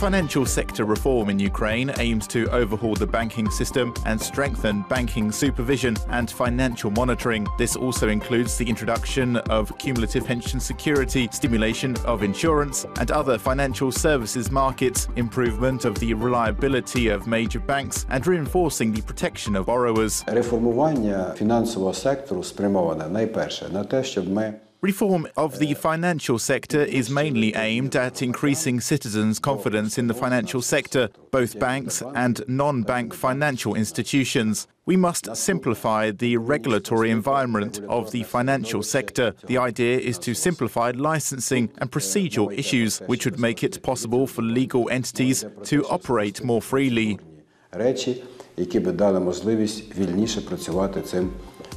financial sector reform in Ukraine aims to overhaul the banking system and strengthen banking supervision and financial monitoring. This also includes the introduction of cumulative pension security, stimulation of insurance and other financial services markets, improvement of the reliability of major banks and reinforcing the protection of borrowers. Реформування фінансового сектору спрямоване найперше на те, щоб ми Reform of the financial sector is mainly aimed at increasing citizens' confidence in the financial sector, both banks and non-bank financial institutions. We must simplify the regulatory environment of the financial sector. The idea is to simplify licensing and procedural issues, which would make it possible for legal entities to operate more freely. Речі, які би дали можливість вільніше працювати цим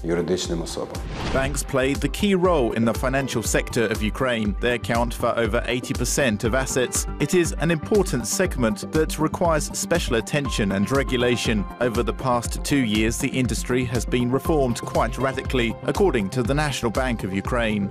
юридичним особам. Banks played the key role in the financial sector of Ukraine. They account for over 80% of assets. It is an important segment that requires special attention and regulation. Over the past 2 years, the industry has been reformed quite radically, according to the National Bank of Ukraine.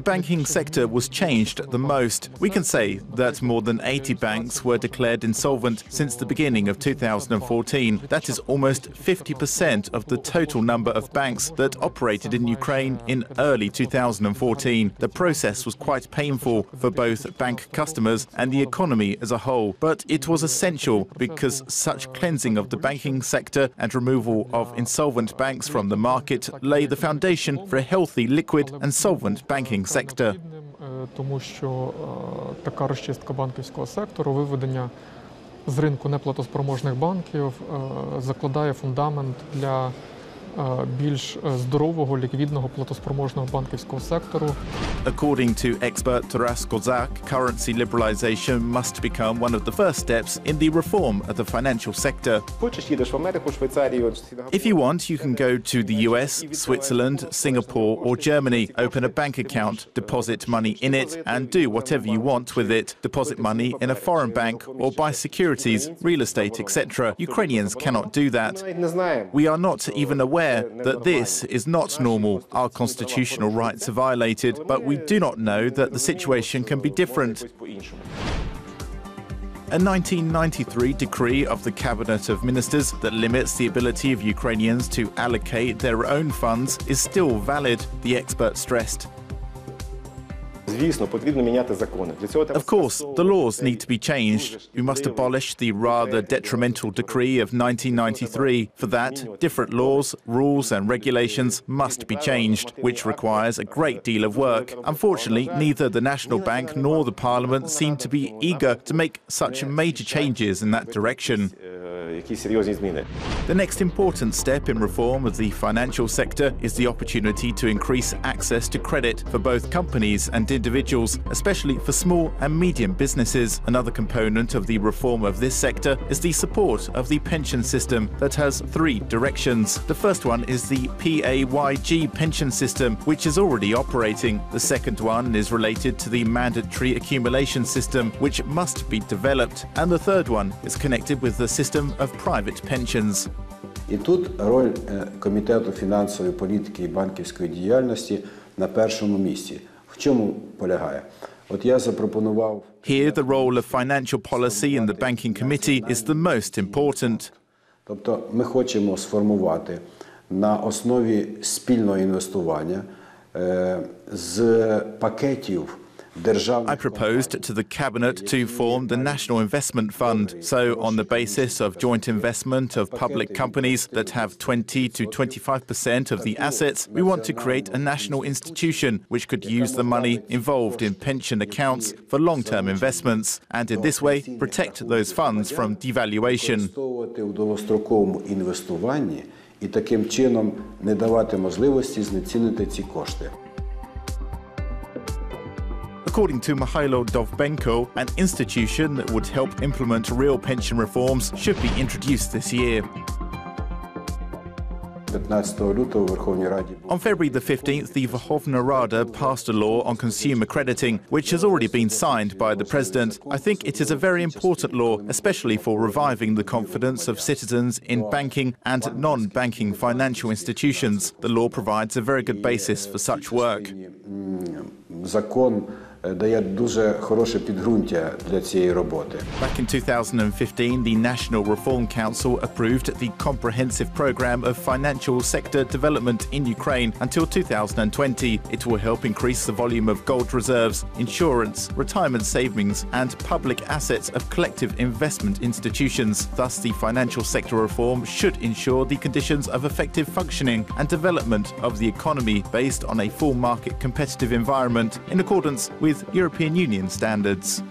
The banking sector was changed the most. We can say that more than 80 banks were declared insolvent since the beginning of 2014. That is almost 50% of the total number of banks that operated in Ukraine in early 2014. The process was quite painful for both bank customers and the economy as a whole, but it was essential because such cleansing of the banking sector and removal of insolvent banks from the market lay the foundation for a healthy, liquid and solvent banking sector. Тому що така розчистка банківського сектору, виведення з ринку неплатоспроможних банків закладає фундамент для більш здорового, ліквідного, платоспроможного банківського сектору. According to expert Taras Kozak, currency liberalisation must become one of the first steps in the reform of the financial sector. If you want, you can go to the US, Switzerland, Singapore or Germany, open a bank account, deposit money in it and do whatever you want with it. Deposit money in a foreign bank or buy securities, real estate, etc. Ukrainians cannot do that. We are not even aware that this is not normal. Our constitutional rights are violated, but we do not know that the situation can be different. A 1993 decree of the Cabinet of Ministers that limits the ability of Ukrainians to allocate their own funds is still valid, the expert stressed. Of course, the laws need to be changed. We must abolish the rather detrimental decree of 1993. For that, different laws, rules and regulations must be changed, which requires a great deal of work. Unfortunately, neither the National Bank nor the Parliament seem to be eager to make such major changes in that direction. The next important step in reform of the financial sector is the opportunity to increase access to credit for both companies and individuals, especially for small and medium businesses. Another component of the reform of this sector is the support of the pension system that has 3 directions. The first one is the PAYG pension system, which is already operating. The second one is related to the mandatory accumulation system, which must be developed. And the third one is connected with the system of private pensions. І тут роль Комітету фінансової політики і банківської діяльності на першому місці. В чому полягає? От я запропонував... Here the role of financial policy in the banking committee is the most important. Тобто ми хочемо сформувати на основі спільного інвестування з пакетів I proposed to the Cabinet to form the National Investment Fund. So, on the basis of joint investment of public companies that have 20 to 25% of the assets, we want to create a national institution which could use the money involved in pension accounts for long-term investments and in this way protect those funds from devaluation. І таким чином не давати можливості знецінити ці кошти. According to Mikhailo Dovbenko, an institution that would help implement real pension reforms should be introduced this year. On February the 15th, the Verkhovna Rada passed a law on consumer crediting, which has already been signed by the President. I think it is a very important law, especially for reviving the confidence of citizens in banking and non-banking financial institutions. The law provides a very good basis for such work. дає дуже хороше підґрунтя для цієї роботи. Back in 2015, the National Reform Council approved the comprehensive program of financial sector development in Ukraine until 2020. It will help increase the volume of gold reserves, insurance, retirement savings, and public assets of collective investment institutions. Thus, the financial sector reform should ensure the conditions of effective functioning and development of the economy based on a full market competitive environment in accordance with European Union standards.